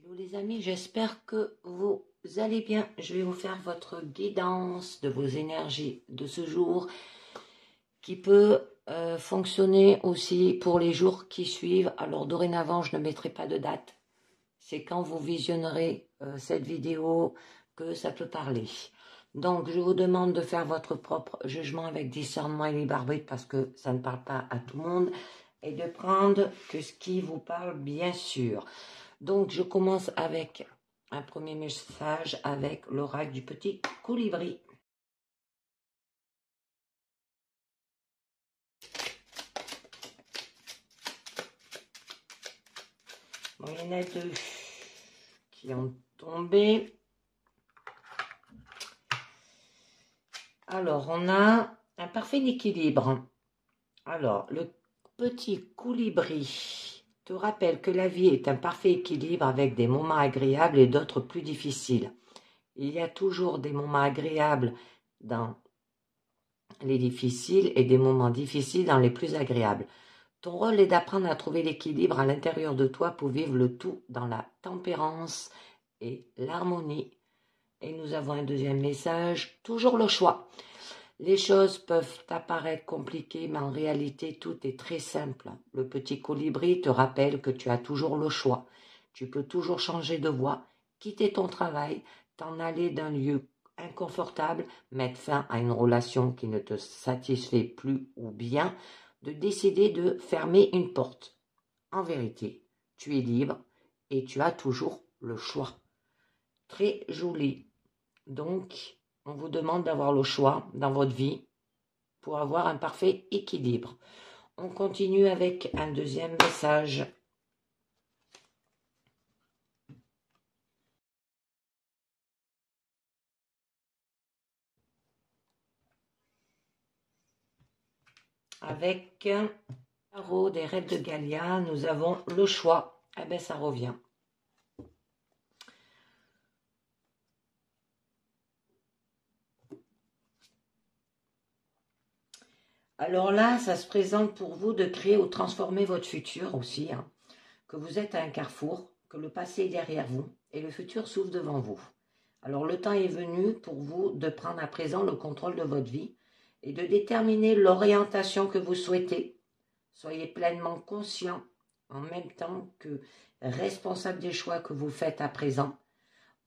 Hello les amis, j'espère que vous allez bien. Je vais vous faire votre guidance de vos énergies de ce jour qui peut fonctionner aussi pour les jours qui suivent. Alors dorénavant, je ne mettrai pas de date. C'est quand vous visionnerez cette vidéo que ça peut parler. Donc, je vous demande de faire votre propre jugement avec discernement et libre arbitre parce que ça ne parle pas à tout le monde et de prendre que ce qui vous parle, bien sûr. Donc, je commence avec un premier message avec l'oracle du petit colibri. Bon, il y en a deux qui ont tombé. Alors, on a un parfait équilibre. Alors, le petit colibri te rappelle que la vie est un parfait équilibre avec des moments agréables et d'autres plus difficiles. Il y a toujours des moments agréables dans les difficiles et des moments difficiles dans les plus agréables. Ton rôle est d'apprendre à trouver l'équilibre à l'intérieur de toi pour vivre le tout dans la tempérance et l'harmonie. Et nous avons un deuxième message, toujours le choix. Les choses peuvent apparaître compliquées, mais en réalité, tout est très simple. Le petit colibri te rappelle que tu as toujours le choix. Tu peux toujours changer de voie, quitter ton travail, t'en aller d'un lieu inconfortable, mettre fin à une relation qui ne te satisfait plus ou bien de décider de fermer une porte. En vérité, tu es libre et tu as toujours le choix. Très joli. Donc, on vous demande d'avoir le choix dans votre vie pour avoir un parfait équilibre. On continue avec un deuxième message. Avec le tarot des rêves de Galia, nous avons le choix. Eh bien, ça revient. Alors là, ça se présente pour vous de créer ou transformer votre futur aussi, hein, que vous êtes à un carrefour, que le passé est derrière vous et le futur s'ouvre devant vous. Alors le temps est venu pour vous de prendre à présent le contrôle de votre vie et de déterminer l'orientation que vous souhaitez. Soyez pleinement conscient en même temps que responsable des choix que vous faites à présent.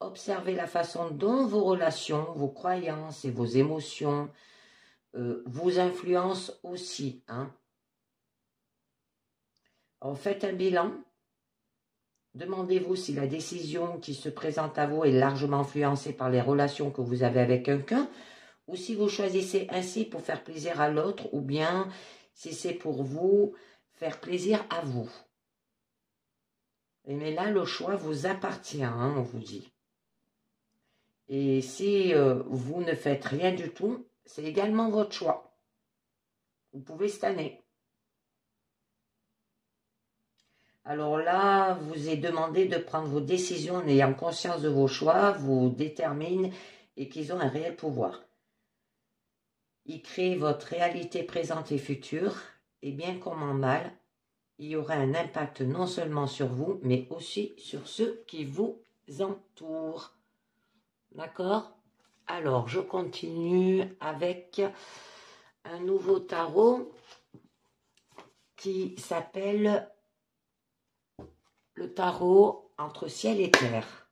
Observez la façon dont vos relations, vos croyances et vos émotions vous influencent aussi. Hein. Alors, faites un bilan. Demandez-vous si la décision qui se présente à vous est largement influencée par les relations que vous avez avec quelqu'un, ou si vous choisissez ainsi pour faire plaisir à l'autre, ou bien si c'est pour vous faire plaisir à vous. Mais là, le choix vous appartient, hein, on vous dit. Et si vous ne faites rien du tout, c'est également votre choix. Vous pouvez stanner. Alors là, vous est demandé de prendre vos décisions en ayant conscience de vos choix, vous déterminent et qu'ils ont un réel pouvoir. Ils créent votre réalité présente et future, et bien comme en mal, il y aura un impact non seulement sur vous, mais aussi sur ceux qui vous entourent. D'accord? Alors, je continue avec un nouveau tarot qui s'appelle le tarot entre ciel et terre.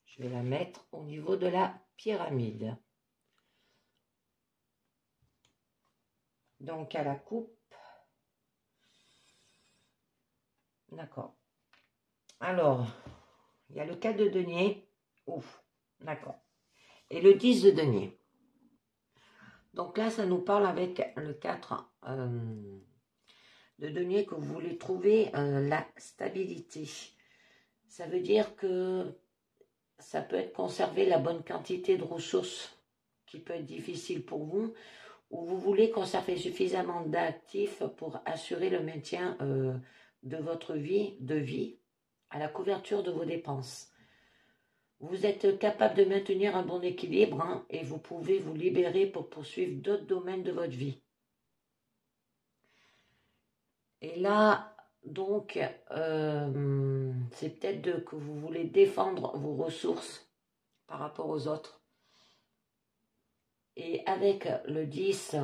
Je vais la mettre au niveau de la pyramide. Donc, à la coupe. D'accord. Alors, il y a le 4 de denier. Ouf, d'accord. Et le 10 de denier. Donc là, ça nous parle avec le 4 de denier que vous voulez trouver la stabilité. Ça veut dire que ça peut être conserver la bonne quantité de ressources qui peut être difficile pour vous, ou vous voulez conserver suffisamment d'actifs pour assurer le maintien de votre vie, à la couverture de vos dépenses. Vous êtes capable de maintenir un bon équilibre, hein, et vous pouvez vous libérer pour poursuivre d'autres domaines de votre vie. Et là, donc, c'est peut-être que vous voulez défendre vos ressources par rapport aux autres. Et avec le 10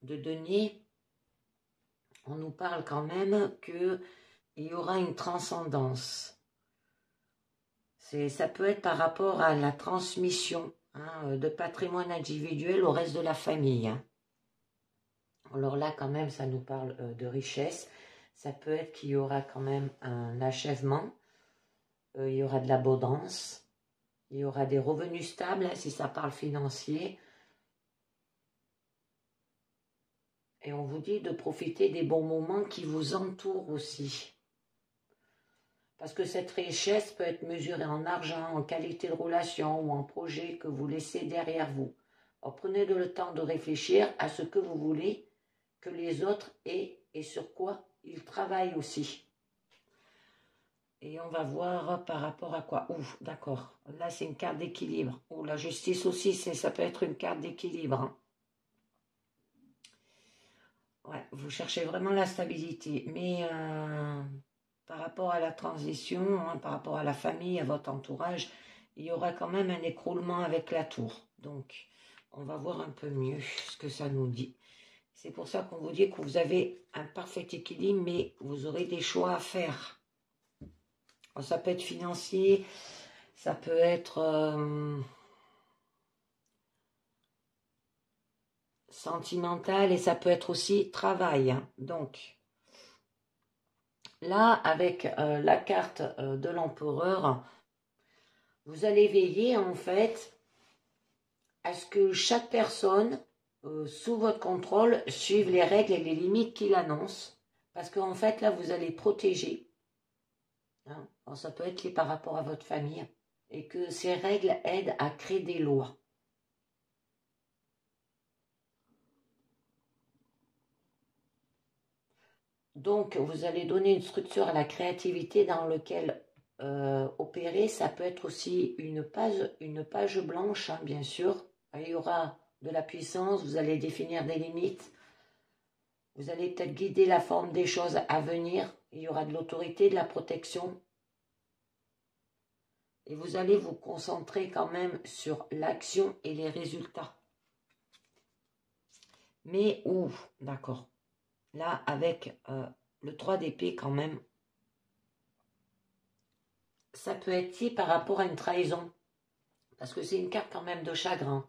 de denier, on nous parle quand même qu'il y aura une transcendance. Ça peut être par rapport à la transmission de patrimoine individuel au reste de la famille. Alors là, quand même, ça nous parle de richesse. Ça peut être qu'il y aura quand même un achèvement. Il y aura de l'abondance. Il y aura des revenus stables, si ça parle financier. Et on vous dit de profiter des bons moments qui vous entourent aussi. Parce que cette richesse peut être mesurée en argent, en qualité de relation ou en projet que vous laissez derrière vous. Alors prenez le temps de réfléchir à ce que vous voulez que les autres aient et sur quoi ils travaillent aussi. Et on va voir par rapport à quoi. Ouf, d'accord. Là, c'est une carte d'équilibre. Ou la justice aussi, ça peut être une carte d'équilibre. Ouais, vous cherchez vraiment la stabilité. Mais par rapport à la transition, par rapport à la famille, à votre entourage, il y aura quand même un écroulement avec la tour. Donc, on va voir un peu mieux ce que ça nous dit. C'est pour ça qu'on vous dit que vous avez un parfait équilibre, mais vous aurez des choix à faire. Alors, ça peut être financier, ça peut être sentimental et ça peut être aussi travail. Donc, là, avec la carte de l'empereur, vous allez veiller en fait à ce que chaque personne sous votre contrôle suive les règles et les limites qu'il annonce. Parce qu'en fait, là, vous allez protéger. Alors, ça peut être lié par rapport à votre famille. Et que ces règles aident à créer des lois. Donc, vous allez donner une structure à la créativité dans laquelle opérer. Ça peut être aussi une page blanche, bien sûr. Il y aura de la puissance, vous allez définir des limites. Vous allez peut-être guider la forme des choses à venir. Il y aura de l'autorité, de la protection. Et vous allez vous concentrer quand même sur l'action et les résultats. Mais, d'accord. Là, avec le 3 d'épée quand même, ça peut être si par rapport à une trahison. Parce que c'est une carte quand même de chagrin.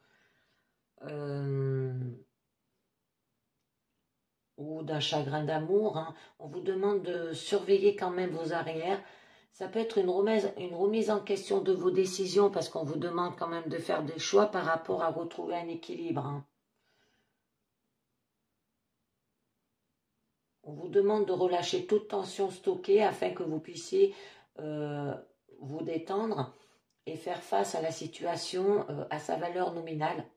Ou d'un chagrin d'amour. On vous demande de surveiller quand même vos arrières. Ça peut être une remise en question de vos décisions parce qu'on vous demande quand même de faire des choix par rapport à retrouver un équilibre. On vous demande de relâcher toute tension stockée afin que vous puissiez vous détendre et faire face à la situation à sa valeur nominale.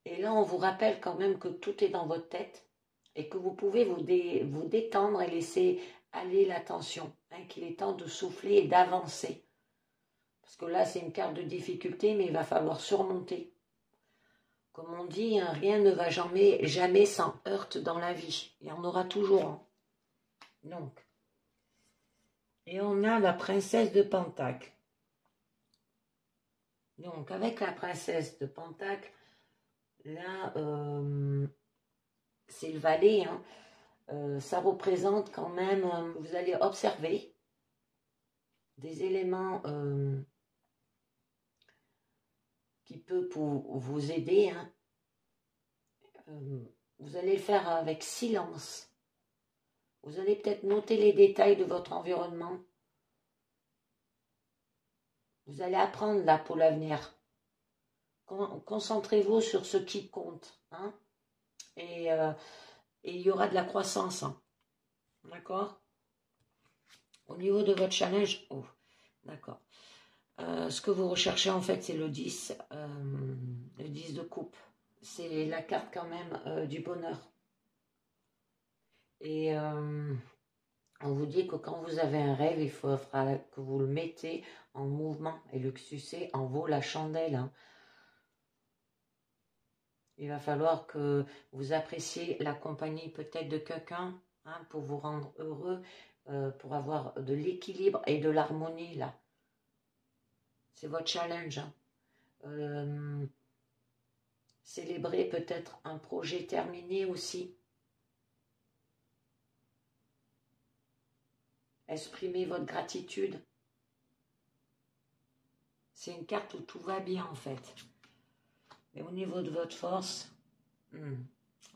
Et là, on vous rappelle quand même que tout est dans votre tête et que vous pouvez vous détendre et laisser aller la tension, qu'il est temps de souffler et d'avancer. Parce que là, c'est une carte de difficulté, mais il va falloir surmonter. Comme on dit, rien ne va jamais sans heurte dans la vie. Il y en aura toujours. Donc, et on a la princesse de Pentacle. Donc, avec la princesse de Pentacle, là, c'est le valet, ça représente quand même, vous allez observer des éléments qui peuvent vous aider. Vous allez le faire avec silence. Vous allez peut-être noter les détails de votre environnement. Vous allez apprendre là pour l'avenir. Concentrez-vous sur ce qui compte. Et il y aura de la croissance. D'accord? Au niveau de votre challenge, d'accord. Ce que vous recherchez en fait, c'est le 10 de coupe. C'est la carte quand même du bonheur. Et on vous dit que quand vous avez un rêve, il faudra que vous le mettez en mouvement. Et le succès en vaut la chandelle. Il va falloir que vous appréciez la compagnie peut-être de quelqu'un hein, pour vous rendre heureux, pour avoir de l'équilibre et de l'harmonie là. C'est votre challenge. Hein. Célébrer peut-être un projet terminé aussi. Exprimez votre gratitude. C'est une carte où tout va bien en fait. Mais au niveau de votre force, le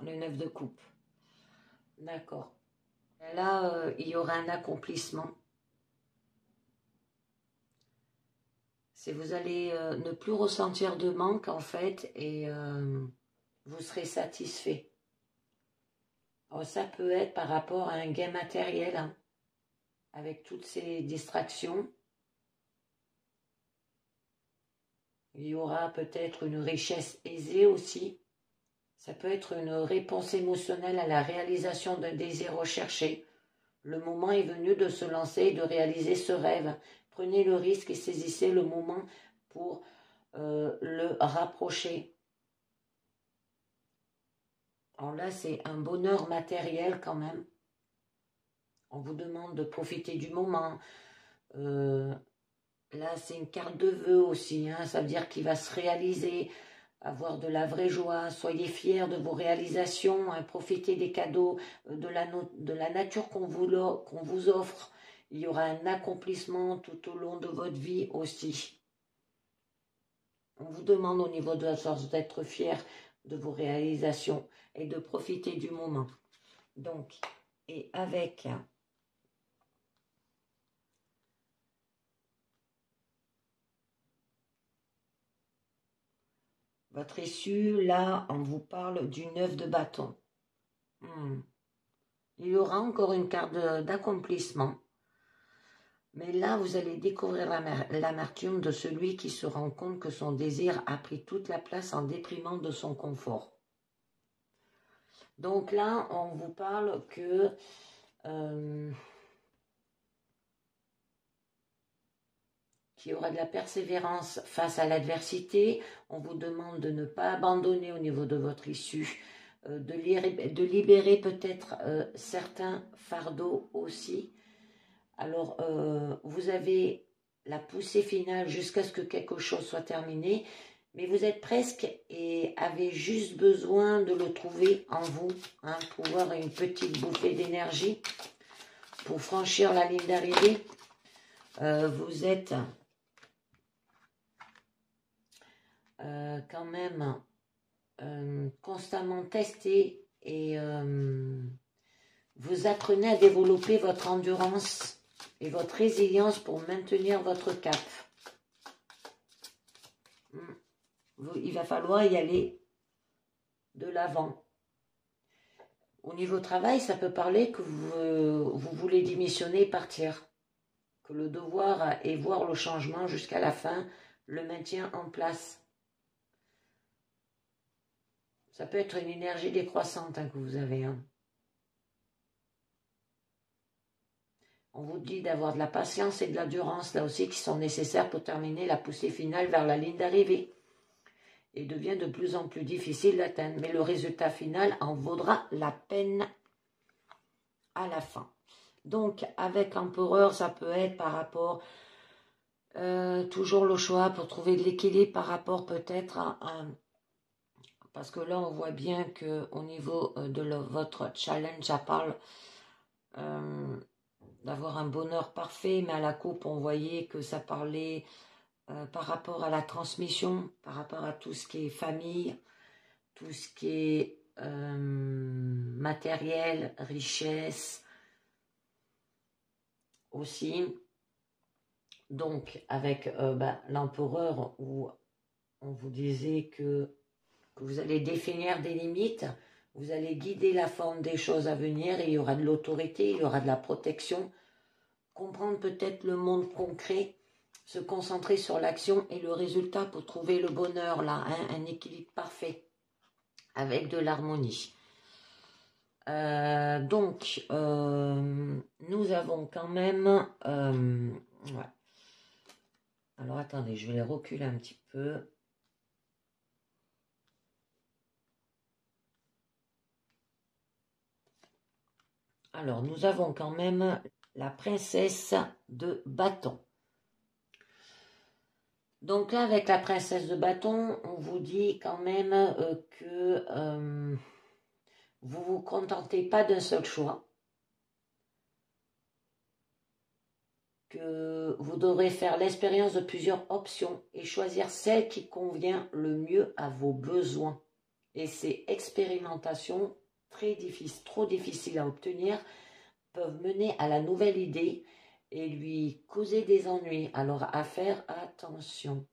9 de coupe. D'accord. Là, il y aura un accomplissement. C'est vous allez ne plus ressentir de manque en fait et vous serez satisfait. Alors, ça peut être par rapport à un gain matériel, hein, avec toutes ces distractions. Il y aura peut-être une richesse aisée aussi. Ça peut être une réponse émotionnelle à la réalisation d'un désir recherché. Le moment est venu de se lancer et de réaliser ce rêve. Prenez le risque et saisissez le moment pour le rapprocher. Alors là, c'est un bonheur matériel quand même. On vous demande de profiter du moment. Là, c'est une carte de vœux aussi. Hein. Ça veut dire qu'il va se réaliser, avoir de la vraie joie. Soyez fiers de vos réalisations. Hein. Profitez des cadeaux, de la nature qu'on vous offre. Il y aura un accomplissement tout au long de votre vie aussi. On vous demande au niveau de la force d'être fier de vos réalisations et de profiter du moment. Donc, et avec votre issue, là, on vous parle du 9 de bâton. Il y aura encore une carte d'accomplissement. Mais là, vous allez découvrir l'amertume de celui qui se rend compte que son désir a pris toute la place en déprimant de son confort. Donc là, on vous parle que qu'il y aura de la persévérance face à l'adversité. On vous demande de ne pas abandonner au niveau de votre issue, de libérer peut-être certains fardeaux aussi. Alors, vous avez la poussée finale jusqu'à ce que quelque chose soit terminé, mais vous êtes presque et avez juste besoin de le trouver en vous, hein, pour avoir une petite bouffée d'énergie, pour franchir la ligne d'arrivée. Vous êtes quand même constamment testé et vous apprenez à développer votre endurance et votre résilience pour maintenir votre cap. Il va falloir y aller de l'avant. Au niveau travail, ça peut parler que vous voulez démissionner et partir. Que le devoir est voir le changement jusqu'à la fin, le maintien en place. Ça peut être une énergie décroissante, hein, que vous avez. Hein. On vous dit d'avoir de la patience et de l'endurance, là aussi, qui sont nécessaires pour terminer la poussée finale vers la ligne d'arrivée. Et devient de plus en plus difficile d'atteindre. Mais le résultat final en vaudra la peine à la fin. Donc, avec l'empereur, ça peut être par rapport... toujours le choix pour trouver de l'équilibre par rapport peut-être à un... Parce que là, on voit bien qu'au niveau de votre challenge, ça parle d'avoir un bonheur parfait, mais à la coupe, on voyait que ça parlait par rapport à la transmission, par rapport à tout ce qui est famille, tout ce qui est matériel, richesse aussi. Donc, avec l'empereur, où on vous disait que vous allez définir des limites, vous allez guider la forme des choses à venir, et il y aura de l'autorité, il y aura de la protection, comprendre peut-être le monde concret, se concentrer sur l'action et le résultat pour trouver le bonheur, là, hein, un équilibre parfait, avec de l'harmonie. Donc, nous avons quand même... ouais. Alors, attendez, je vais les reculer un petit peu. Alors, nous avons quand même la princesse de bâton. Donc là, avec la princesse de bâton, on vous dit quand même que vous vous contentez pas d'un seul choix, que vous devrez faire l'expérience de plusieurs options et choisir celle qui convient le mieux à vos besoins. Et ces expérimentations trop difficiles à obtenir peuvent mener à la nouvelle idée et lui causer des ennuis. Alors à faire attention.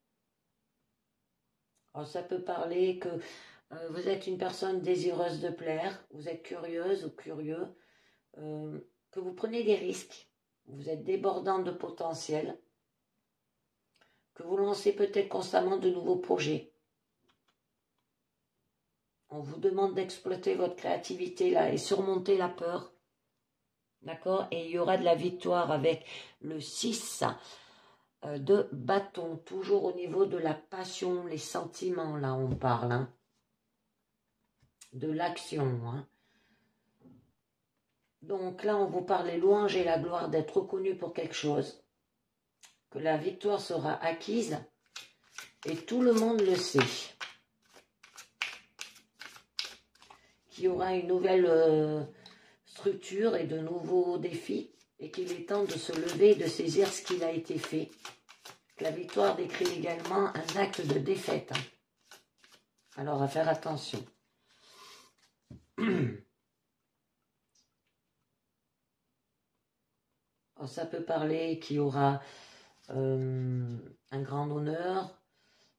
Alors, ça peut parler que vous êtes une personne désireuse de plaire, vous êtes curieuse ou curieux, que vous prenez des risques, vous êtes débordant de potentiel, que vous lancez peut-être constamment de nouveaux projets. On vous demande d'exploiter votre créativité là et surmonter la peur. D'accord? Et il y aura de la victoire avec le 6 de bâton, toujours au niveau de la passion, les sentiments, là on parle, hein, de l'action. Hein. Donc là, on vous parle les louanges et la gloire d'être reconnu pour quelque chose, que la victoire sera acquise et tout le monde le sait. Qu'il y aura une nouvelle structure et de nouveaux défis et qu'il est temps de se lever et de saisir ce qu'il a été fait. La victoire décrit également un acte de défaite. Alors à faire attention. Alors, ça peut parler qu'il y aura un grand honneur.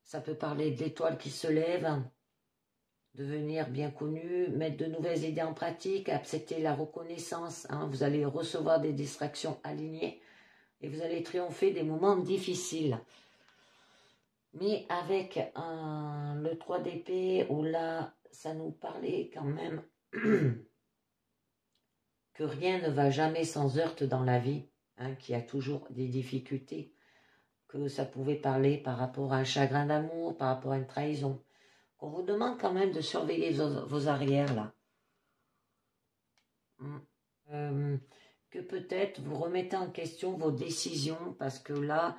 Ça peut parler de l'étoile qui se lève, devenir bien connu, mettre de nouvelles idées en pratique, accepter la reconnaissance. Hein. Vous allez recevoir des distractions alignées et vous allez triompher des moments difficiles. Mais avec le 3 d'épée, où là, ça nous parlait quand même que rien ne va jamais sans heurte dans la vie, hein, qu'il y a toujours des difficultés, que ça pouvait parler par rapport à un chagrin d'amour, par rapport à une trahison. On vous demande quand même de surveiller vos arrières, là. Que peut-être vous remettez en question vos décisions, parce que là,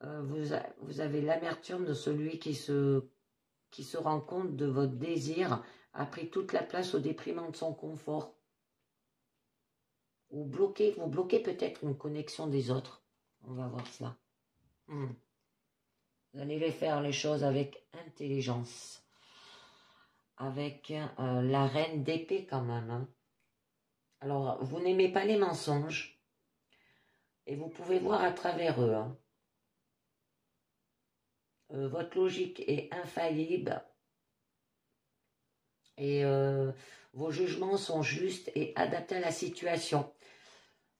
vous avez l'amertume de celui qui se rend compte de votre désir, a pris toute la place au déprimant de son confort. Vous bloquez peut-être une connexion des autres. On va voir cela. Vous allez les faire les choses avec intelligence. Avec la reine d'épée quand même. Hein. Alors, vous n'aimez pas les mensonges. Et vous pouvez voir à travers eux. Hein. Votre logique est infaillible. Et vos jugements sont justes et adaptés à la situation.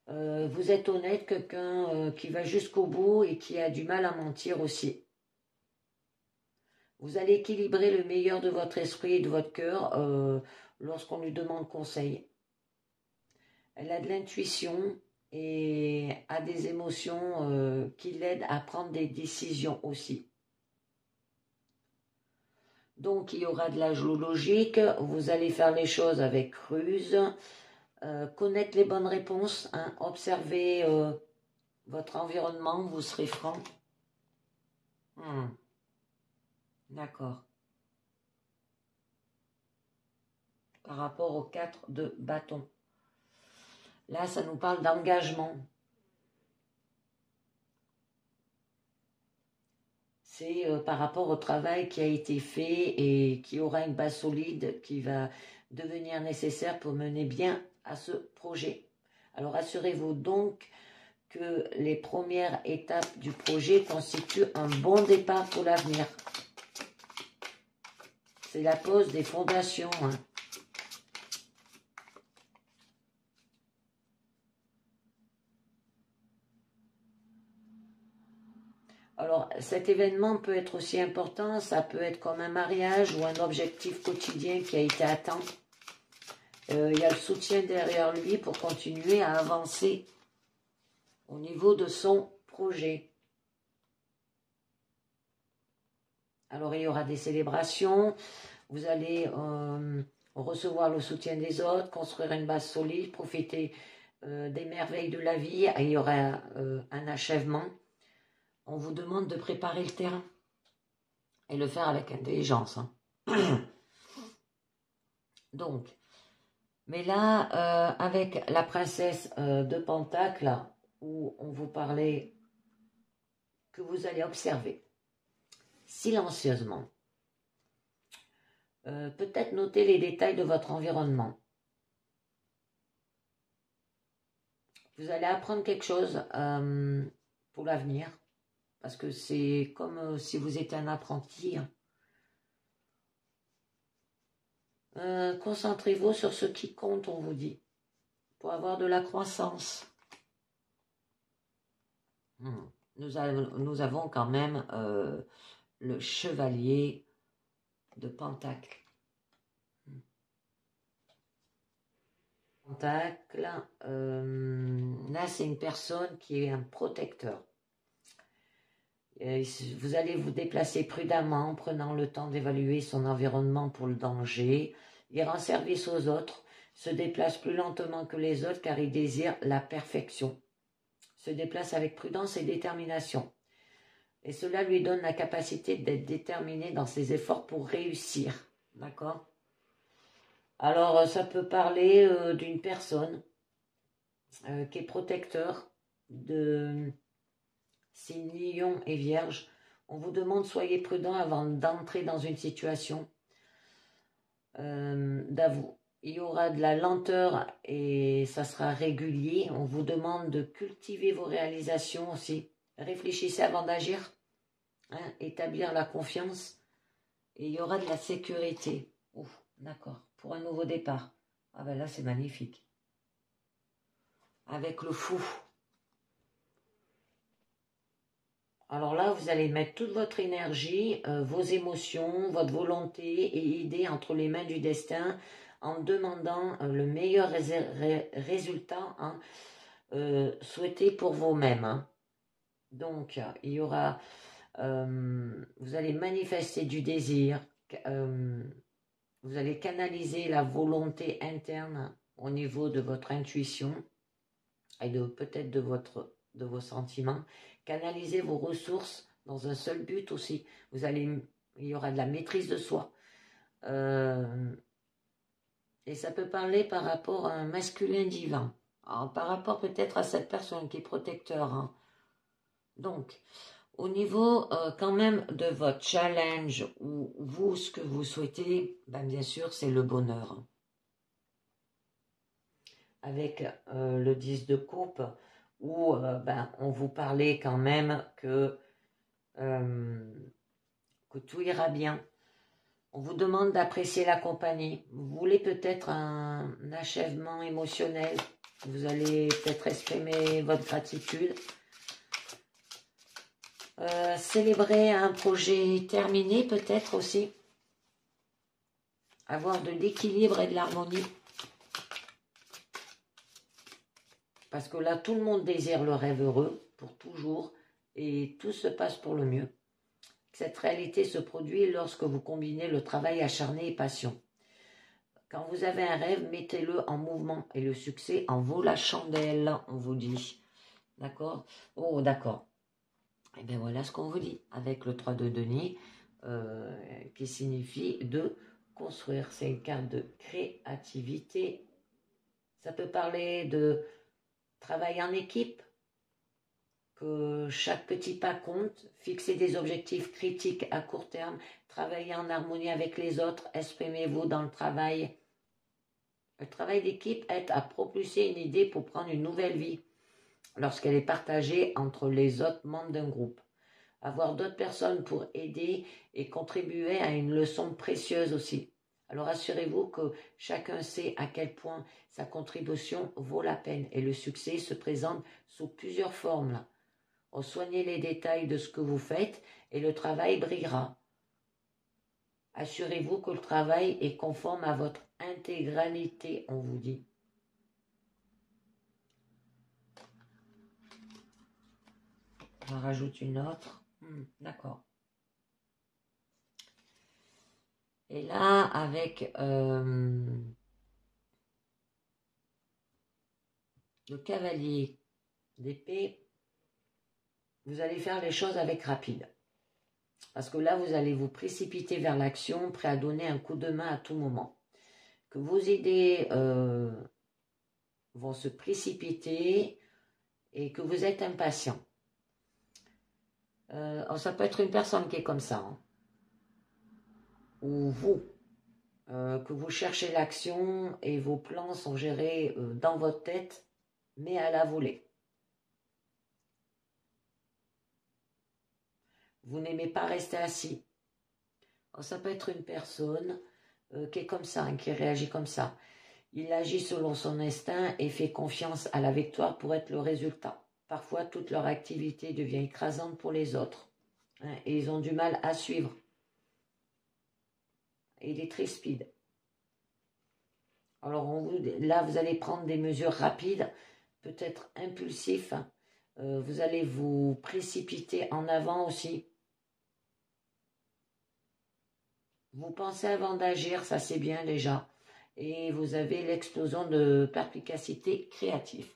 Vous êtes honnête, quelqu'un qui va jusqu'au bout et qui a du mal à mentir aussi. Vous allez équilibrer le meilleur de votre esprit et de votre cœur lorsqu'on lui demande conseil. Elle a de l'intuition et a des émotions qui l'aident à prendre des décisions aussi. Donc, il y aura de la logique, vous allez faire les choses avec ruse, connaître les bonnes réponses, hein, observer votre environnement, vous serez franc. D'accord. Par rapport aux 4 de bâton. Là, ça nous parle d'engagement. C'est par rapport au travail qui a été fait et qui aura une base solide qui va devenir nécessaire pour mener bien à ce projet. Alors, assurez-vous donc que les premières étapes du projet constituent un bon départ pour l'avenir. C'est la pose des fondations. Hein. Alors, cet événement peut être aussi important, ça peut être comme un mariage ou un objectif quotidien qui a été atteint. Il y a le soutien derrière lui pour continuer à avancer au niveau de son projet. Alors, il y aura des célébrations, vous allez recevoir le soutien des autres, construire une base solide, profiter des merveilles de la vie, il y aura un achèvement. On vous demande de préparer le terrain et le faire avec intelligence. Hein. Donc, mais là, avec la princesse de Pentacle, où on vous parlait que vous allez observer silencieusement, peut-être noter les détails de votre environnement. Vous allez apprendre quelque chose pour l'avenir, parce que c'est comme si vous étiez un apprenti. Concentrez-vous sur ce qui compte, on vous dit, pour avoir de la croissance. Nous avons quand même le chevalier de Pentacle. Pentacle, là c'est une personne qui est un protecteur. Vous allez vous déplacer prudemment en prenant le temps d'évaluer son environnement pour le danger. Il rend service aux autres, se déplace plus lentement que les autres car il désire la perfection. Se déplace avec prudence et détermination. Et cela lui donne la capacité d'être déterminé dans ses efforts pour réussir. D'accord ? Alors, ça peut parler d'une personne qui est protecteur de signe lion et vierge. On vous demande soyez prudent avant d'entrer dans une situation. Il y aura de la lenteur et ça sera régulier. On vous demande de cultiver vos réalisations aussi. Réfléchissez avant d'agir. Hein, établir la confiance. Et il y aura de la sécurité. Ouf, d'accord. Pour un nouveau départ. Ah ben là, c'est magnifique. Avec le fou. Alors là, vous allez mettre toute votre énergie, vos émotions, votre volonté et idées entre les mains du destin en demandant le meilleur résultat hein, souhaité pour vous-même. Hein. Donc, il y aura, vous allez manifester du désir, vous allez canaliser la volonté interne au niveau de votre intuition et peut-être de vos sentiments. Canalisez vos ressources dans un seul but aussi. Il y aura de la maîtrise de soi. Et ça peut parler par rapport à un masculin divin. Alors, par rapport peut-être à cette personne qui est protecteur. Hein. Donc, au niveau quand même de votre challenge ou vous, ce que vous souhaitez, ben, bien sûr, c'est le bonheur. Avec le 10 de coupe, où on vous parlait quand même que tout ira bien. On vous demande d'apprécier la compagnie. Vous voulez peut-être un achèvement émotionnel. Vous allez peut-être exprimer votre gratitude. Célébrer un projet terminé peut-être aussi. Avoir de l'équilibre et de l'harmonie. Parce que là, tout le monde désire le rêve heureux pour toujours et tout se passe pour le mieux. Cette réalité se produit lorsque vous combinez le travail acharné et passion. Quand vous avez un rêve, mettez-le en mouvement et le succès en vaut la chandelle, on vous dit. D'accord ? Oh, d'accord. Et bien voilà ce qu'on vous dit avec le 3 de denier qui signifie de construire. C'est une carte de créativité. Ça peut parler de travail en équipe, que chaque petit pas compte, fixer des objectifs critiques à court terme, travailler en harmonie avec les autres, exprimez-vous dans le travail. Le travail d'équipe aide à propulser une idée pour prendre une nouvelle vie lorsqu'elle est partagée entre les autres membres d'un groupe. Avoir d'autres personnes pour aider et contribuer à une leçon précieuse aussi. Alors assurez-vous que chacun sait à quel point sa contribution vaut la peine et le succès se présente sous plusieurs formes. Soignez les détails de ce que vous faites et le travail brillera. Assurez-vous que le travail est conforme à votre intégralité, on vous dit. J'en rajoute une autre. D'accord. Et là, avec le cavalier d'épée, vous allez faire les choses avec rapide. Parce que là, vous allez vous précipiter vers l'action, prêt à donner un coup de main à tout moment. Que vos idées vont se précipiter et que vous êtes impatient. Ça peut être une personne qui est comme ça. Hein. Ou vous, que vous cherchez l'action et vos plans sont gérés dans votre tête, mais à la volée. Vous n'aimez pas rester assis. Ça peut être une personne qui est comme ça, hein, qui réagit comme ça. Il agit selon son instinct et fait confiance à la victoire pour être le résultat. Parfois, toute leur activité devient écrasante pour les autres. Hein, et ils ont du mal à suivre. Et il est très speed. Alors là, vous allez prendre des mesures rapides, peut-être impulsifs. Vous allez vous précipiter en avant aussi. Vous pensez avant d'agir, ça c'est bien déjà. Et vous avez l'explosion de perspicacité créative.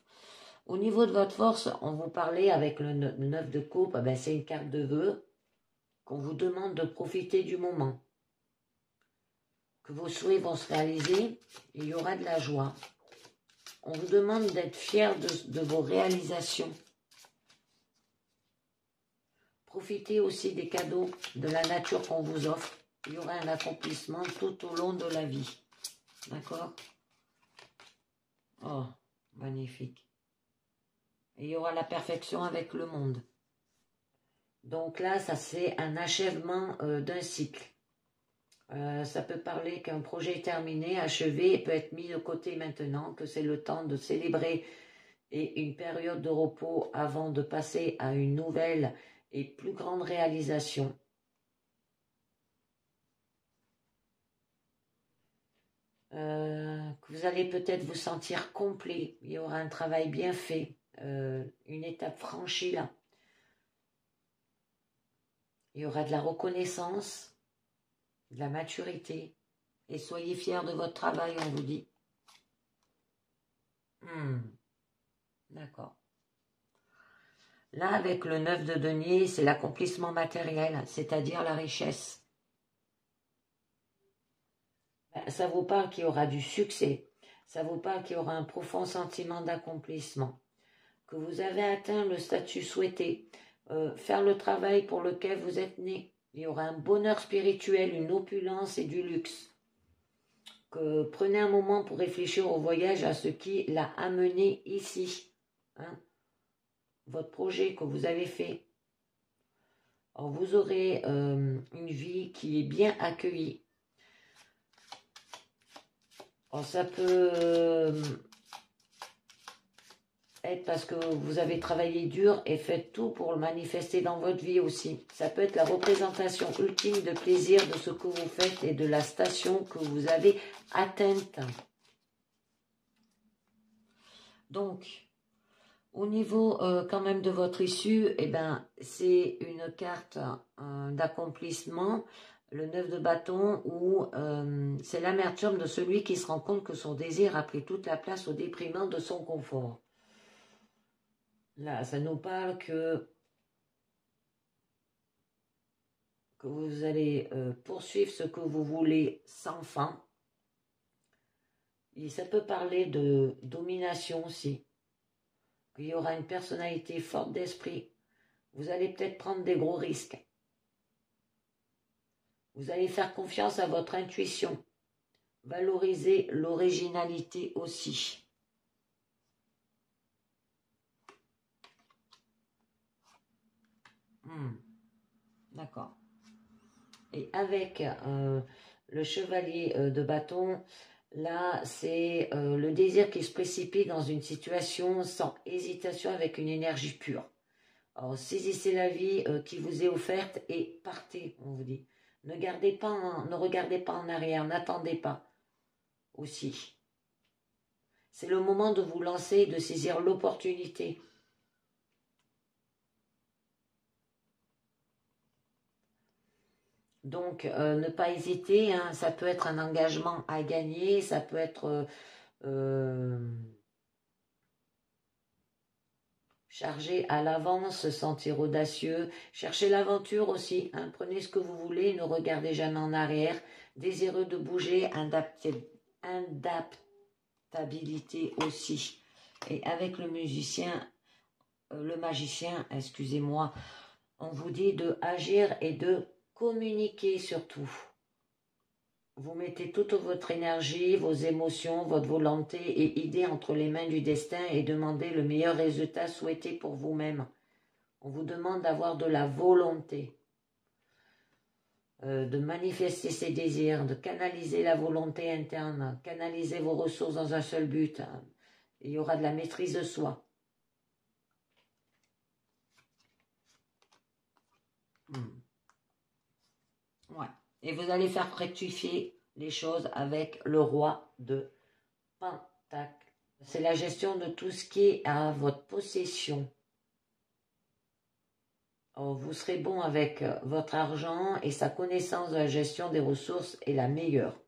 Au niveau de votre force, on vous parlait avec le 9 de coupe, c'est une carte de vœux qu'on vous demande de profiter du moment. Que vos souhaits vont se réaliser, il y aura de la joie. On vous demande d'être fier de vos réalisations. Profitez aussi des cadeaux de la nature qu'on vous offre. Il y aura un accomplissement tout au long de la vie. D'accord? Oh, magnifique. Et il y aura la perfection avec le monde. Donc là, ça c'est un achèvement d'un cycle. Ça peut parler qu'un projet est terminé, achevé et peut être mis de côté maintenant, que c'est le temps de célébrer et une période de repos avant de passer à une nouvelle et plus grande réalisation. Que vous allez peut-être vous sentir complet, il y aura un travail bien fait, une étape franchie là. Il y aura de la reconnaissance, de la maturité, et soyez fiers de votre travail, on vous dit. D'accord. Là, avec le 9 de denier, c'est l'accomplissement matériel, c'est-à-dire la richesse. Ça vous parle qu'il y aura du succès. Ça vous parle qu'il y aura un profond sentiment d'accomplissement. Que vous avez atteint le statut souhaité. Faire le travail pour lequel vous êtes né. Il y aura un bonheur spirituel, une opulence et du luxe. Que prenez un moment pour réfléchir au voyage, à ce qui l'a amené ici. Hein, votre projet que vous avez fait. Alors vous aurez une vie qui est bien accueillie. Alors ça peut être parce que vous avez travaillé dur et fait tout pour le manifester dans votre vie aussi. Ça peut être la représentation ultime de plaisir de ce que vous faites et de la station que vous avez atteinte. Donc, au niveau quand même de votre issue, c'est une carte d'accomplissement, le 9 de bâton, où c'est l'amertume de celui qui se rend compte que son désir a pris toute la place au déprimant de son confort. Là, ça nous parle que vous allez poursuivre ce que vous voulez sans fin. Et ça peut parler de domination aussi. Qu'il y aura une personnalité forte d'esprit. Vous allez peut-être prendre des gros risques. Vous allez faire confiance à votre intuition. Valoriser l'originalité aussi. D'accord. Et avec le chevalier de bâton, là, c'est le désir qui se précipite dans une situation sans hésitation avec une énergie pure. Alors, saisissez la vie qui vous est offerte et partez, on vous dit. Ne regardez pas en arrière, n'attendez pas aussi. C'est le moment de vous lancer et de saisir l'opportunité. Donc, ne pas hésiter, hein, ça peut être un engagement à gagner, ça peut être charger à l'avance, se sentir audacieux, chercher l'aventure aussi, hein. Prenez ce que vous voulez, ne regardez jamais en arrière, désireux de bouger, adaptabilité aussi. Et avec le magicien, excusez-moi, on vous dit de agir et de communiquer surtout. Vous mettez toute votre énergie, vos émotions, votre volonté et idées entre les mains du destin et demandez le meilleur résultat souhaité pour vous-même. On vous demande d'avoir de la volonté, de manifester ses désirs, de canaliser la volonté interne, canaliser vos ressources dans un seul but. Il y aura de la maîtrise de soi. Ouais. Et vous allez faire rectifier les choses avec le roi de Pentacle. C'est la gestion de tout ce qui est à votre possession. Vous serez bon avec votre argent et sa connaissance de la gestion des ressources est la meilleure.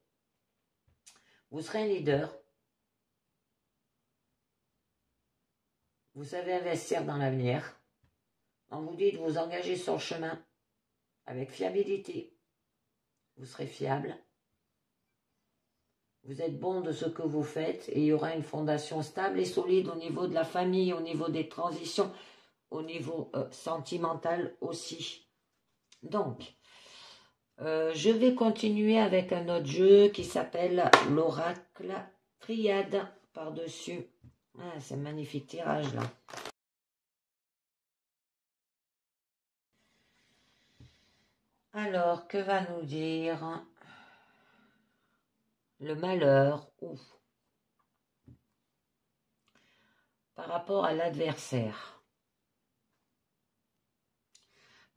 Vous serez un leader. Vous savez investir dans l'avenir. On vous dit de vous engager sur le chemin avec fiabilité. Vous serez fiable. Vous êtes bon de ce que vous faites et il y aura une fondation stable et solide au niveau de la famille, au niveau des transitions, au niveau sentimental aussi. Donc, je vais continuer avec un autre jeu qui s'appelle l'oracle triade par-dessus. Ah, c'est un magnifique tirage là. Alors, que va nous dire le malheur par rapport à l'adversaire?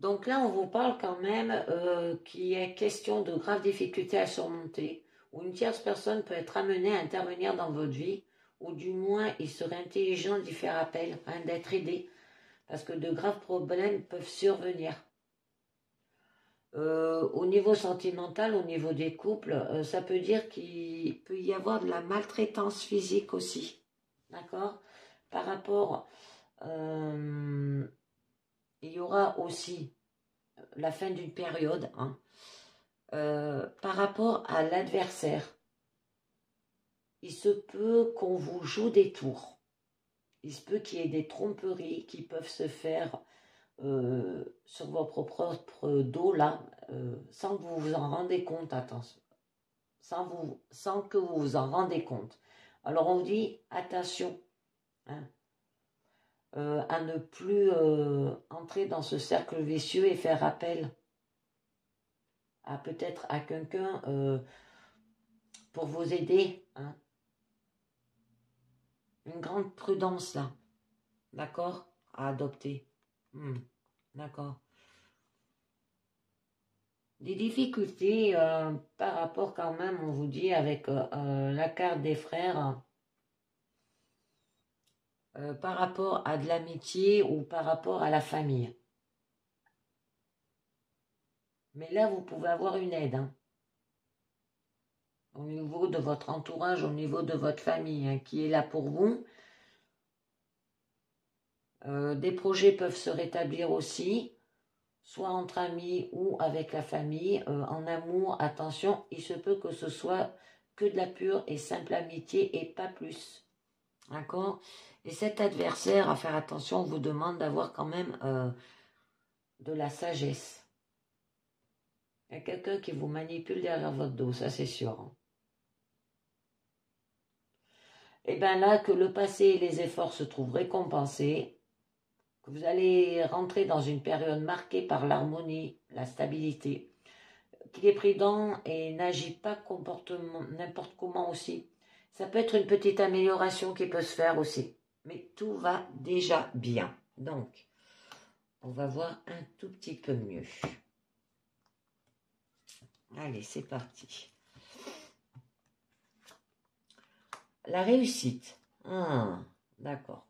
Donc là, on vous parle quand même qu'il est question de graves difficultés à surmonter, où une tierce personne peut être amenée à intervenir dans votre vie, ou du moins, il serait intelligent d'y faire appel, hein, d'être aidé, parce que de graves problèmes peuvent survenir. Au niveau sentimental, au niveau des couples, ça peut dire qu'il peut y avoir de la maltraitance physique aussi, d'accord? Par rapport, il y aura aussi la fin d'une période, hein, par rapport à l'adversaire. Il se peut qu'on vous joue des tours. Il se peut qu'il y ait des tromperies qui peuvent se faire sur votre propre dos, là, sans que vous vous en rendez compte, attention. Sans que vous vous en rendez compte. Alors on vous dit, attention, hein, à ne plus entrer dans ce cercle vicieux et faire appel à peut-être à quelqu'un pour vous aider, hein. Une grande prudence là, d'accord, à adopter. D'accord. Des difficultés par rapport quand même, on vous dit, avec la carte des frères, par rapport à de l'amitié ou par rapport à la famille. Mais là, vous pouvez avoir une aide, hein, au niveau de votre entourage, au niveau de votre famille, hein, qui est là pour vous. Des projets peuvent se rétablir aussi, soit entre amis ou avec la famille, en amour. Attention, il se peut que ce soit que de la pure et simple amitié et pas plus. D'accord? Et cet adversaire, à faire attention, vous demande d'avoir quand même de la sagesse. Il y a quelqu'un qui vous manipule derrière votre dos, ça c'est sûr, hein. Et bien là, que le passé et les efforts se trouvent récompensés, que vous allez rentrer dans une période marquée par l'harmonie, la stabilité, qu'il est prudent et n'agit pas comportement n'importe comment aussi. Ça peut être une petite amélioration qui peut se faire aussi. Mais tout va déjà bien. Donc, on va voir un tout petit peu mieux. Allez, c'est parti. La réussite. D'accord.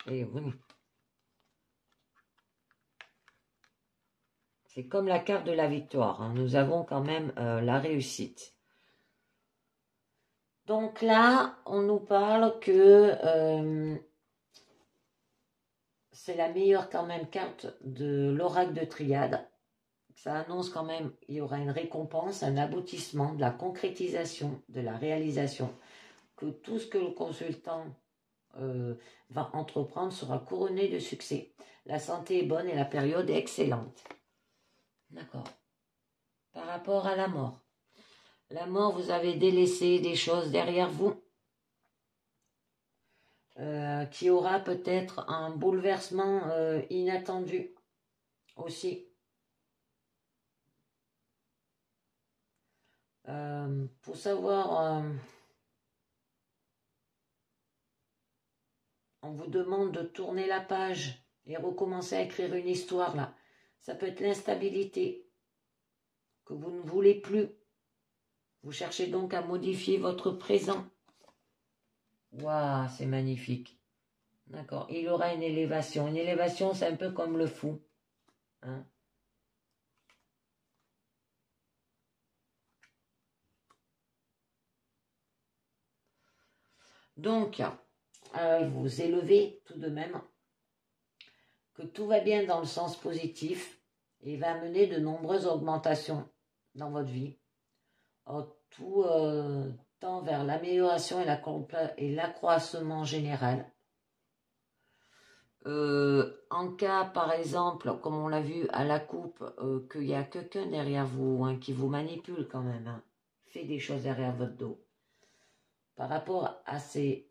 Et oui. C'est comme la carte de la victoire, hein. Nous avons quand même la réussite. Donc là, on nous parle que c'est la meilleure quand même carte de l'oracle de Triade. Ça annonce quand même qu'il y aura une récompense, un aboutissement, de la concrétisation, de la réalisation, que tout ce que le consultant va entreprendre sera couronné de succès. La santé est bonne et la période est excellente. D'accord. Par rapport à la mort. La mort, vous avez délaissé des choses derrière vous qui aura peut-être un bouleversement inattendu aussi. Pour savoir, on vous demande de tourner la page et recommencer à écrire une histoire là. Ça peut être l'instabilité que vous ne voulez plus. Vous cherchez donc à modifier votre présent. Waouh, c'est magnifique. D'accord, il aura une élévation. Une élévation, c'est un peu comme le fou. Hein? Donc, vous élevez tout de même, que tout va bien dans le sens positif et va amener de nombreuses augmentations dans votre vie. Tout tend vers l'amélioration et l'accroissement général. En cas, par exemple, comme on l'a vu à la coupe, qu'il y a quelqu'un derrière vous hein, qui vous manipule quand même, hein, fait des choses derrière votre dos. Par rapport à ces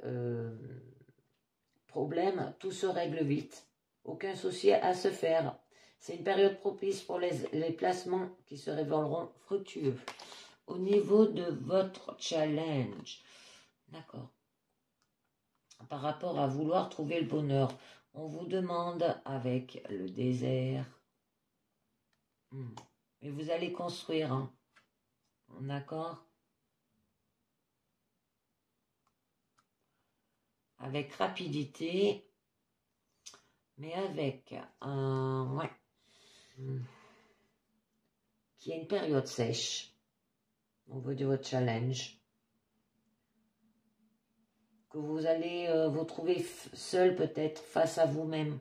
problèmes, tout se règle vite. Aucun souci à se faire. C'est une période propice pour les placements qui se révéleront fructueux. Au niveau de votre challenge, d'accord. Par rapport à vouloir trouver le bonheur, on vous demande avec le désert. Et vous allez construire, hein. D'accord? Avec rapidité, mais avec ouais, qui est une période sèche au niveau de votre challenge. Que vous allez vous trouver seul peut-être face à vous-même.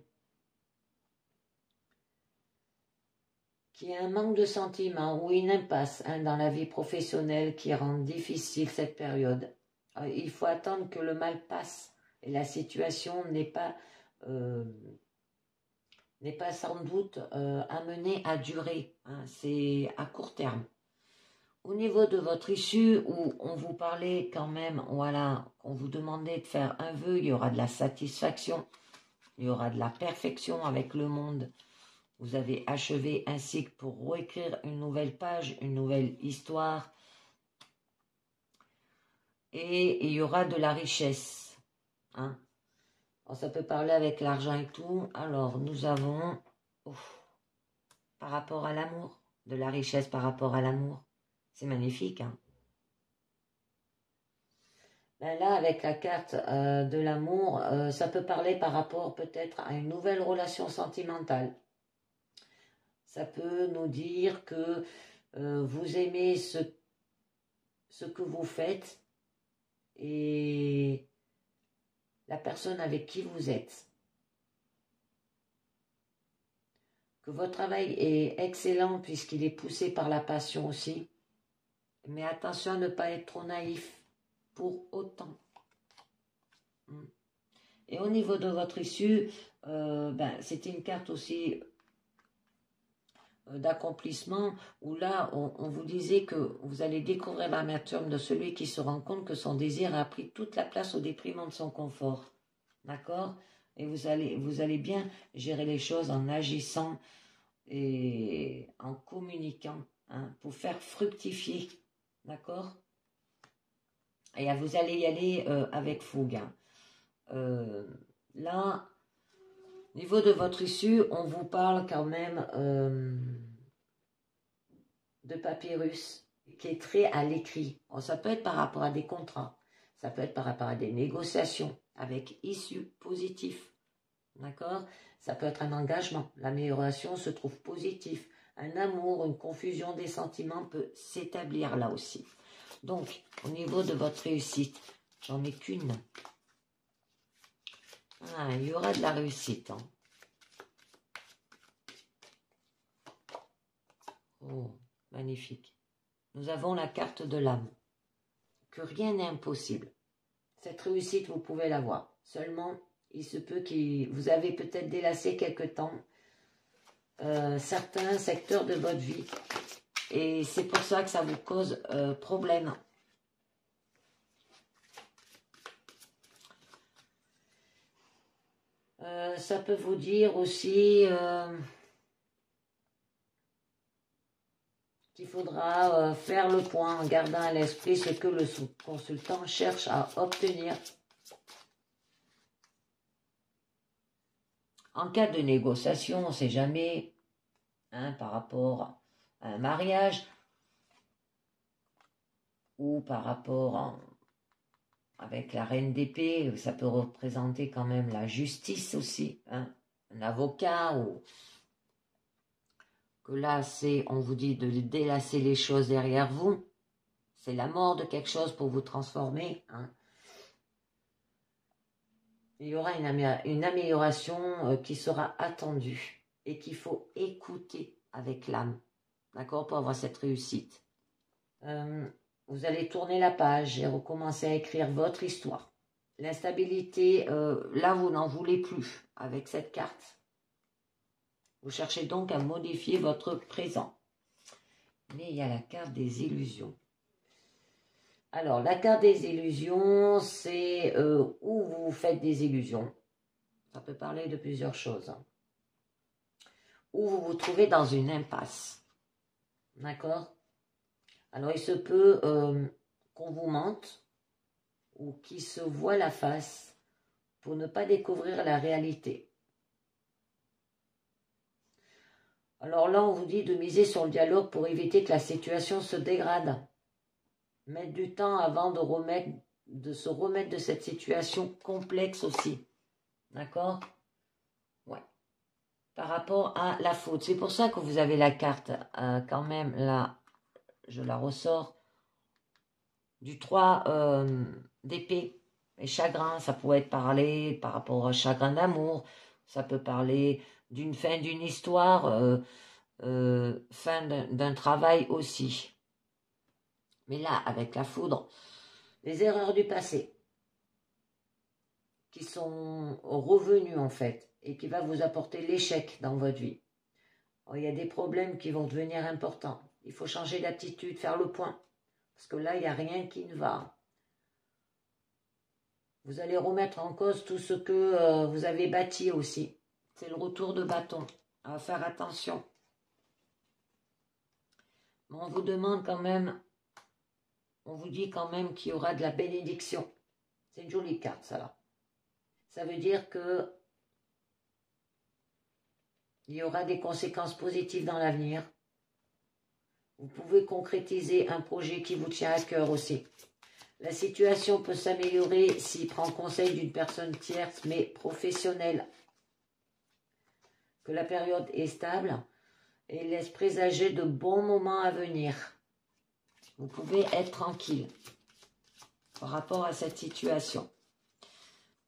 Qu'il y a un manque de sentiments ou une impasse hein, dans la vie professionnelle qui rend difficile cette période. Il faut attendre que le mal passe et la situation n'est pas sans doute amenée à durer. Hein, c'est à court terme. Au niveau de votre issue, où on vous parlait quand même, voilà, on vous demandait de faire un vœu, il y aura de la satisfaction, il y aura de la perfection avec le monde. Vous avez achevé un cycle pour réécrire une nouvelle page, une nouvelle histoire. Et il y aura de la richesse. Hein. Alors, ça peut parler avec l'argent et tout. Alors, nous avons, par rapport à l'amour, de la richesse par rapport à l'amour. C'est magnifique, hein. Ben là, avec la carte de l'amour, ça peut parler par rapport peut-être à une nouvelle relation sentimentale. Ça peut nous dire que vous aimez ce que vous faites et la personne avec qui vous êtes. Que votre travail est excellent puisqu'il est poussé par la passion aussi. Mais attention à ne pas être trop naïf pour autant. Et au niveau de votre issue, c'était une carte aussi d'accomplissement où là, on vous disait que vous allez découvrir l'amertume de celui qui se rend compte que son désir a pris toute la place au détriment de son confort. D'accord? Et vous allez bien gérer les choses en agissant et en communiquant hein, pour faire fructifier. D'accord? Et vous allez y aller avec fougue. Hein. Là, au niveau de votre issue, on vous parle quand même de papyrus qui est très à l'écrit. Ça peut être par rapport à des contrats, ça peut être par rapport à des négociations avec issue positive. D'accord? Ça peut être un engagement. L'amélioration se trouve positive. Un amour, une confusion des sentiments peut s'établir là aussi. Donc, au niveau de votre réussite, j'en ai qu'une. Ah, il y aura de la réussite. Hein. Oh, magnifique. Nous avons la carte de l'âme. Que rien n'est impossible. Cette réussite, vous pouvez l'avoir. Seulement, il se peut que vous avez peut-être délaissé quelque temps certains secteurs de votre vie. Et c'est pour ça que ça vous cause problème. Ça peut vous dire aussi qu'il faudra faire le point en gardant à l'esprit ce que le consultant cherche à obtenir. En cas de négociation, on ne sait jamais, hein, par rapport à un mariage ou par rapport avec la reine d'épée, ça peut représenter quand même la justice aussi, hein, un avocat ou que là, on vous dit de délasser les choses derrière vous. C'est la mort de quelque chose pour vous transformer. Hein. Il y aura une amélioration qui sera attendue et qu'il faut écouter avec l'âme, d'accord, pour avoir cette réussite. Vous allez tourner la page et recommencer à écrire votre histoire. L'instabilité, là, vous n'en voulez plus avec cette carte. Vous cherchez donc à modifier votre présent. Mais il y a la carte des illusions. Alors, la carte des illusions, c'est où vous faites des illusions. Ça peut parler de plusieurs choses. Hein. Où vous vous trouvez dans une impasse. D'accord? Alors, il se peut qu'on vous mente ou qu'il se voit la face pour ne pas découvrir la réalité. Alors là, on vous dit de miser sur le dialogue pour éviter que la situation se dégrade. Mettre du temps avant de se remettre de cette situation complexe aussi. D'accord? Ouais. Par rapport à la faute. C'est pour ça que vous avez la carte quand même, là, je la ressors, du 3 d'épée. Et chagrin, ça pourrait être parlé par rapport au chagrin d'amour. Ça peut parler d'une fin d'une histoire, fin d'un travail aussi. Mais là, avec la foudre, les erreurs du passé qui sont revenues en fait et qui va vous apporter l'échec dans votre vie. Alors, il y a des problèmes qui vont devenir importants. Il faut changer d'attitude, faire le point. Parce que là, il n'y a rien qui ne va. Vous allez remettre en cause tout ce que vous avez bâti aussi. C'est le retour de bâton. À faire attention. Mais on vous demande quand même, on vous dit quand même qu'il y aura de la bénédiction. C'est une jolie carte, ça là. Ça veut dire que il y aura des conséquences positives dans l'avenir. Vous pouvez concrétiser un projet qui vous tient à cœur aussi. La situation peut s'améliorer s'il prend conseil d'une personne tierce mais professionnelle. Que la période est stable et laisse présager de bons moments à venir. Vous pouvez être tranquille par rapport à cette situation.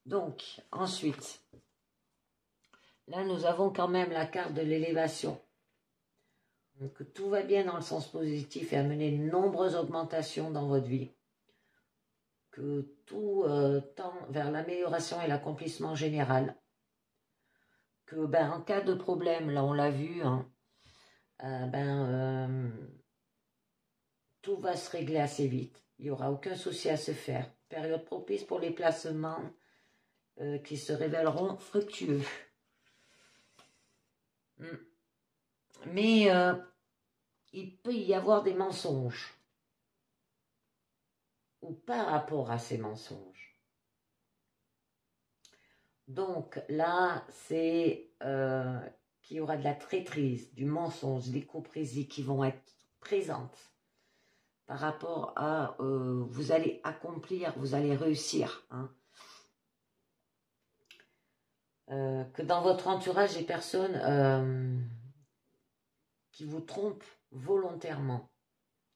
Donc, ensuite, là, nous avons quand même la carte de l'élévation. Que tout va bien dans le sens positif et amener de nombreuses augmentations dans votre vie. Que tout tend vers l'amélioration et l'accomplissement général. Que, en cas de problème, là, on l'a vu, hein, tout va se régler assez vite. Il n'y aura aucun souci à se faire. Période propice pour les placements qui se révéleront fructueux. Mais il peut y avoir des mensonges. Ou par rapport à ces mensonges. Donc là, c'est qu'il y aura de la traîtrise, du mensonge, des coproisies qui vont être présentes par rapport à vous allez accomplir, vous allez réussir. Hein. Que dans votre entourage, des personnes qui vous trompent volontairement.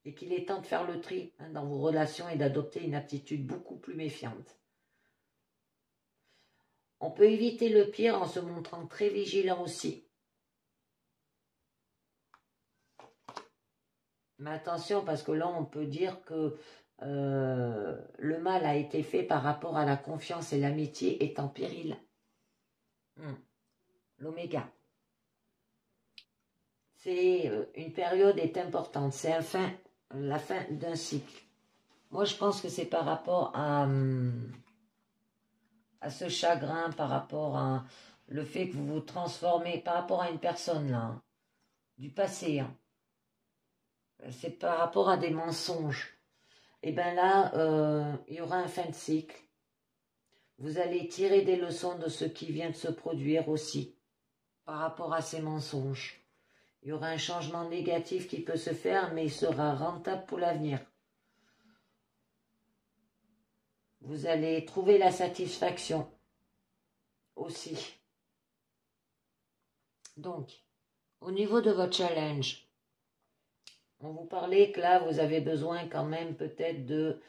et qu'il est temps de faire le tri dans vos relations et d'adopter une attitude beaucoup plus méfiante. On peut éviter le pire en se montrant très vigilant aussi. Mais attention, parce que là, on peut dire que le mal a été fait par rapport à la confiance et l'amitié est en péril. L'oméga. C'est une période est importante, c'est la fin d'un cycle. Moi, je pense que c'est par rapport à ce chagrin, par rapport à le fait que vous vous transformez, par rapport à une personne là, hein, du passé. Hein. C'est par rapport à des mensonges. Et bien là, il y aura un fin de cycle. Vous allez tirer des leçons de ce qui vient de se produire aussi, par rapport à ces mensonges. Il y aura un changement négatif qui peut se faire, mais il sera rentable pour l'avenir. Vous allez trouver la satisfaction aussi. Donc, au niveau de votre challenge, on vous parlait que là, vous avez besoin quand même peut-être de...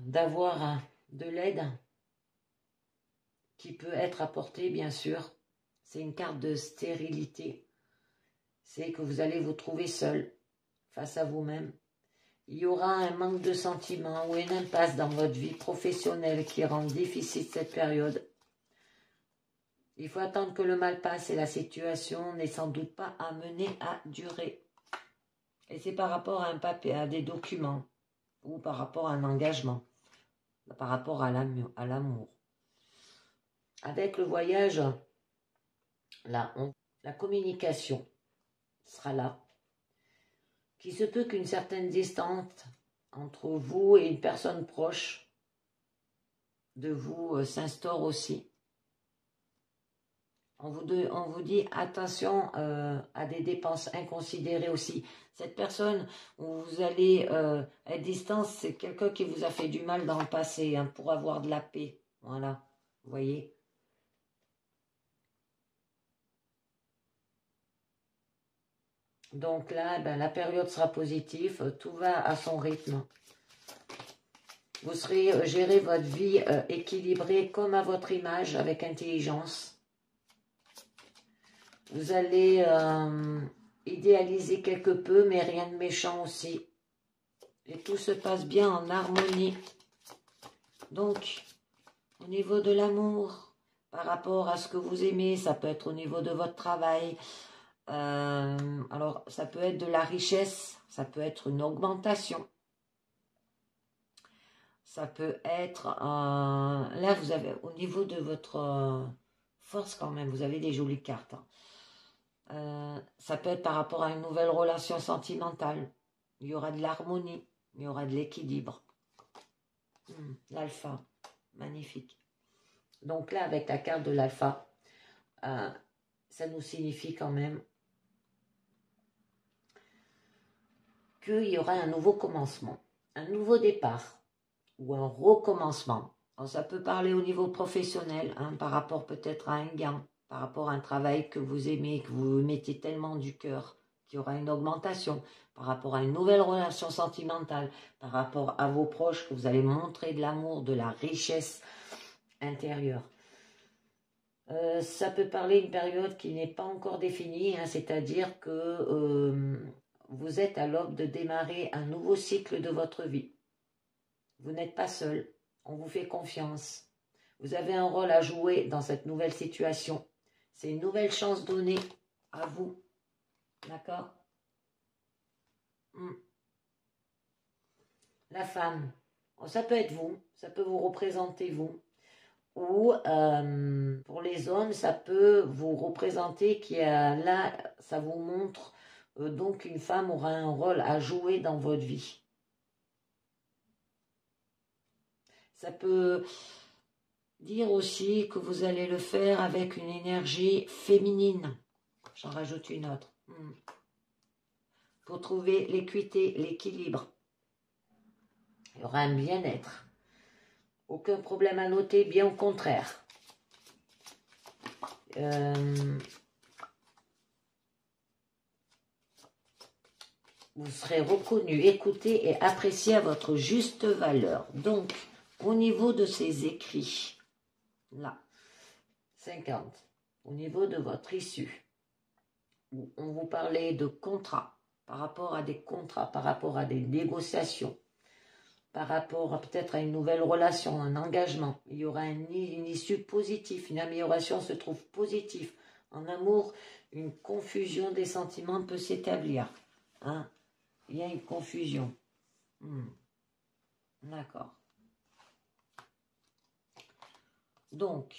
d'avoir de l'aide qui peut être apportée, bien sûr. C'est une carte de stérilité. C'est que vous allez vous trouver seul face à vous-même. Il y aura un manque de sentiments ou une impasse dans votre vie professionnelle qui rend difficile cette période. Il faut attendre que le mal passe et la situation n'est sans doute pas amenée à durer. Et c'est par rapport à un papier, à des documents ou par rapport à un engagement, par rapport à l'amour. Avec le voyage, là, la communication sera là. Qu'il se peut qu'une certaine distance entre vous et une personne proche de vous s'instaure aussi. On vous dit attention à des dépenses inconsidérées aussi. Cette personne où vous allez être distance, c'est quelqu'un qui vous a fait du mal dans le passé hein, pour avoir de la paix. Voilà, vous voyez. Donc là, ben, la période sera positive, tout va à son rythme. Vous serez gérer votre vie équilibrée comme à votre image, avec intelligence. Vous allez idéaliser quelque peu, mais rien de méchant aussi. Et tout se passe bien en harmonie. Donc, au niveau de l'amour, par rapport à ce que vous aimez, ça peut être au niveau de votre travail. Alors, ça peut être de la richesse, ça peut être une augmentation. Ça peut être... là, vous avez au niveau de votre force quand même, vous avez des jolies cartes. Hein. Ça peut être par rapport à une nouvelle relation sentimentale. Il y aura de l'harmonie, il y aura de l'équilibre. L'alpha, magnifique. Donc là, avec la carte de l'alpha, ça nous signifie quand même qu'il y aura un nouveau commencement, un nouveau départ ou un recommencement. Alors, ça peut parler au niveau professionnel, hein, par rapport peut-être à un gain, par rapport à un travail que vous aimez, que vous mettez tellement du cœur, qu'il y aura une augmentation, par rapport à une nouvelle relation sentimentale, par rapport à vos proches, que vous allez montrer de l'amour, de la richesse intérieure. Ça peut parler d'une période qui n'est pas encore définie, hein, c'est-à-dire que vous êtes à l'aube de démarrer un nouveau cycle de votre vie. Vous n'êtes pas seul, on vous fait confiance. Vous avez un rôle à jouer dans cette nouvelle situation. C'est une nouvelle chance donnée à vous. D'accord? La femme, ça peut être vous, ça peut vous représenter vous. Ou pour les hommes, ça peut vous représenter qu'il y a là, ça vous montre donc une femme aura un rôle à jouer dans votre vie. Ça peut dire aussi que vous allez le faire avec une énergie féminine. J'en rajoute une autre. Pour trouver l'équité, l'équilibre. Il y aura un bien-être. Aucun problème à noter, bien au contraire. Vous serez reconnu, écouté et apprécié à votre juste valeur. Donc, au niveau de ces écrits, là, 50, au niveau de votre issue, on vous parlait de contrats, par rapport à des contrats, par rapport à des négociations, par rapport peut-être à une nouvelle relation, un engagement. Il y aura une issue positive, une amélioration se trouve positive. En amour, une confusion des sentiments peut s'établir. Hein? Il y a une confusion. D'accord. Donc,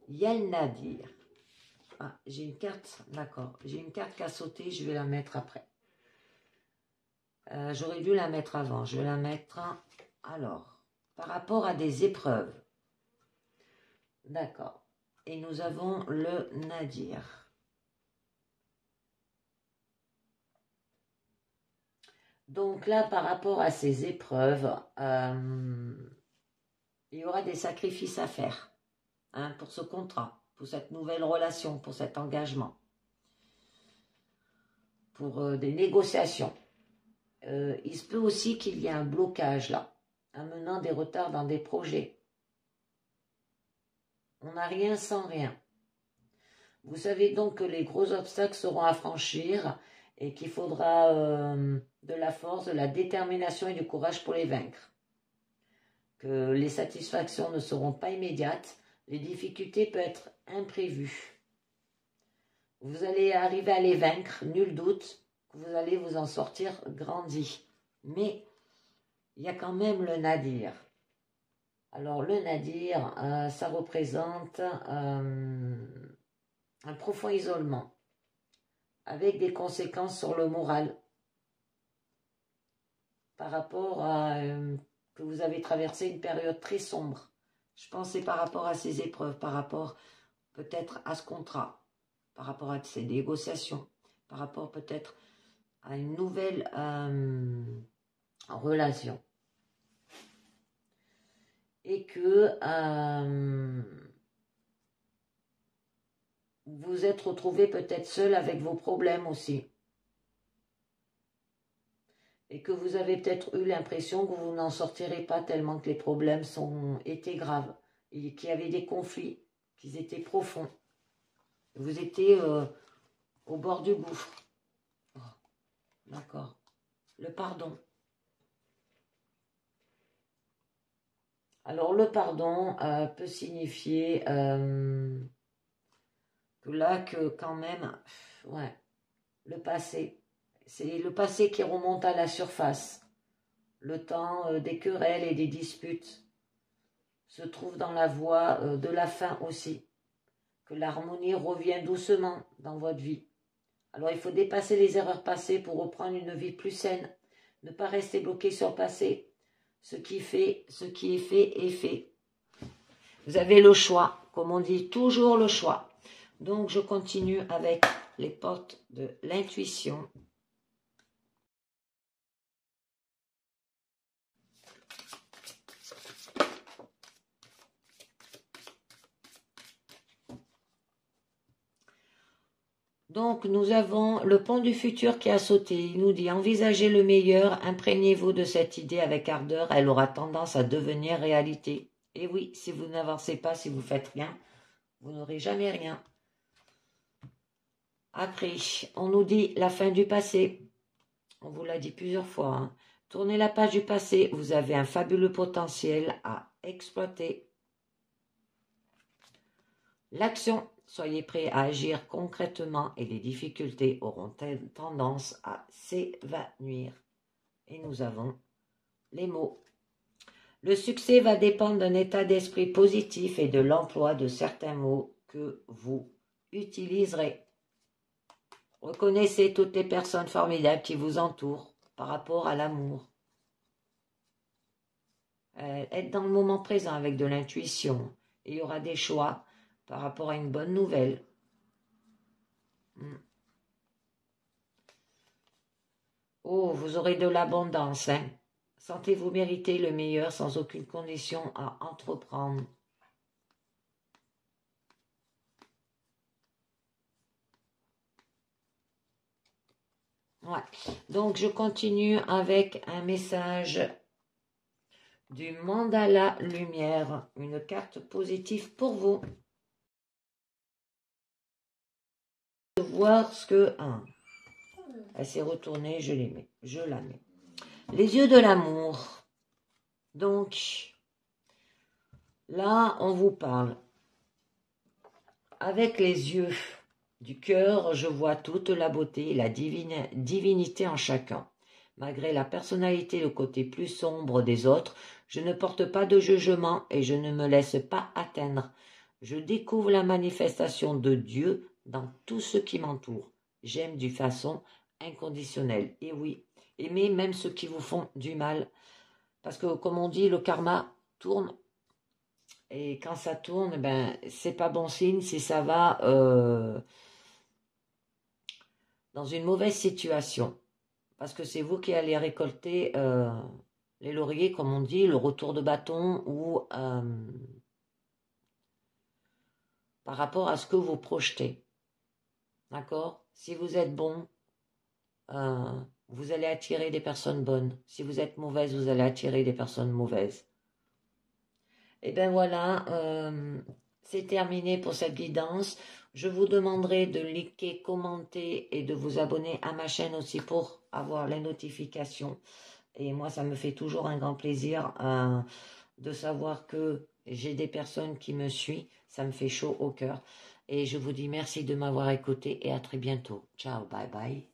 il y a le nadir. Ah, j'ai une carte, d'accord. J'ai une carte qui a sauté, je vais la mettre après. J'aurais dû la mettre avant. Je vais la mettre. Alors, par rapport à des épreuves. D'accord. Et nous avons le nadir. Donc là, par rapport à ces épreuves, il y aura des sacrifices à faire pour ce contrat, pour cette nouvelle relation, pour cet engagement, pour des négociations. Il se peut aussi qu'il y ait un blocage là, amenant des retards dans des projets. On n'a rien sans rien. Vous savez donc que les gros obstacles seront à franchir et qu'il faudra de la force, de la détermination et du courage pour les vaincre. Que les satisfactions ne seront pas immédiates, les difficultés peuvent être imprévues. Vous allez arriver à les vaincre, nul doute que vous allez vous en sortir grandi. Mais il y a quand même le nadir. Alors le nadir, ça représente un profond isolement, avec des conséquences sur le moral, par rapport à que vous avez traversé une période très sombre. Je pensais par rapport à ces épreuves, par rapport peut-être à ce contrat, par rapport à ces négociations, par rapport peut-être à une nouvelle relation. Et que vous êtes retrouvé peut-être seul avec vos problèmes aussi. Et que vous avez peut-être eu l'impression que vous n'en sortirez pas tellement que les problèmes étaient graves. Et qu'il y avait des conflits, qu'ils étaient profonds. Vous étiez au bord du gouffre. Oh, d'accord. Le pardon. Alors le pardon peut signifier que là, que quand même, ouais, le passé. C'est le passé qui remonte à la surface. Le temps des querelles et des disputes se trouve dans la voie de la fin aussi. Que l'harmonie revienne doucement dans votre vie. Alors il faut dépasser les erreurs passées pour reprendre une vie plus saine. Ne pas rester bloqué sur le passé. Ce qui est fait est fait. Vous avez le choix, comme on dit, toujours le choix. Donc je continue avec les portes de l'intuition. Donc, nous avons le pont du futur qui a sauté. Il nous dit, envisagez le meilleur, imprégnez-vous de cette idée avec ardeur, elle aura tendance à devenir réalité. Et oui, si vous n'avancez pas, si vous faites rien, vous n'aurez jamais rien. Après, on nous dit la fin du passé. On vous l'a dit plusieurs fois. Hein. Tournez la page du passé, vous avez un fabuleux potentiel à exploiter. L'action. Soyez prêts à agir concrètement et les difficultés auront tendance à s'évanouir. Et nous avons les mots. Le succès va dépendre d'un état d'esprit positif et de l'emploi de certains mots que vous utiliserez. Reconnaissez toutes les personnes formidables qui vous entourent par rapport à l'amour. Être dans le moment présent avec de l'intuition. Il y aura des choix par rapport à une bonne nouvelle. Oh, vous aurez de l'abondance. Hein? Sentez-vous mériter le meilleur sans aucune condition à entreprendre. Ouais. Donc, je continue avec un message du mandala lumière, une carte positive pour vous. De voir ce que... elle s'est retournée, je la mets. Les yeux de l'amour. Donc, là, on vous parle. Avec les yeux du cœur, je vois toute la beauté et la divinité en chacun. Malgré la personnalité, le côté plus sombre des autres, je ne porte pas de jugement et je ne me laisse pas atteindre. Je découvre la manifestation de Dieu dans tout ce qui m'entoure. J'aime d'une façon inconditionnelle. Et oui, aimez même ceux qui vous font du mal. Parce que, comme on dit, le karma tourne. Et quand ça tourne, ben, c'est pas bon signe si ça va dans une mauvaise situation. Parce que c'est vous qui allez récolter les lauriers, comme on dit, le retour de bâton ou par rapport à ce que vous projetez. D'accord? Si vous êtes bon, vous allez attirer des personnes bonnes. Si vous êtes mauvaise, vous allez attirer des personnes mauvaises. Et bien voilà, c'est terminé pour cette guidance. Je vous demanderai de liker, commenter et de vous abonner à ma chaîne aussi pour avoir les notifications. Et moi, ça me fait toujours un grand plaisir de savoir que j'ai des personnes qui me suivent. Ça me fait chaud au cœur. Et je vous dis merci de m'avoir écouté et à très bientôt. Ciao, bye bye.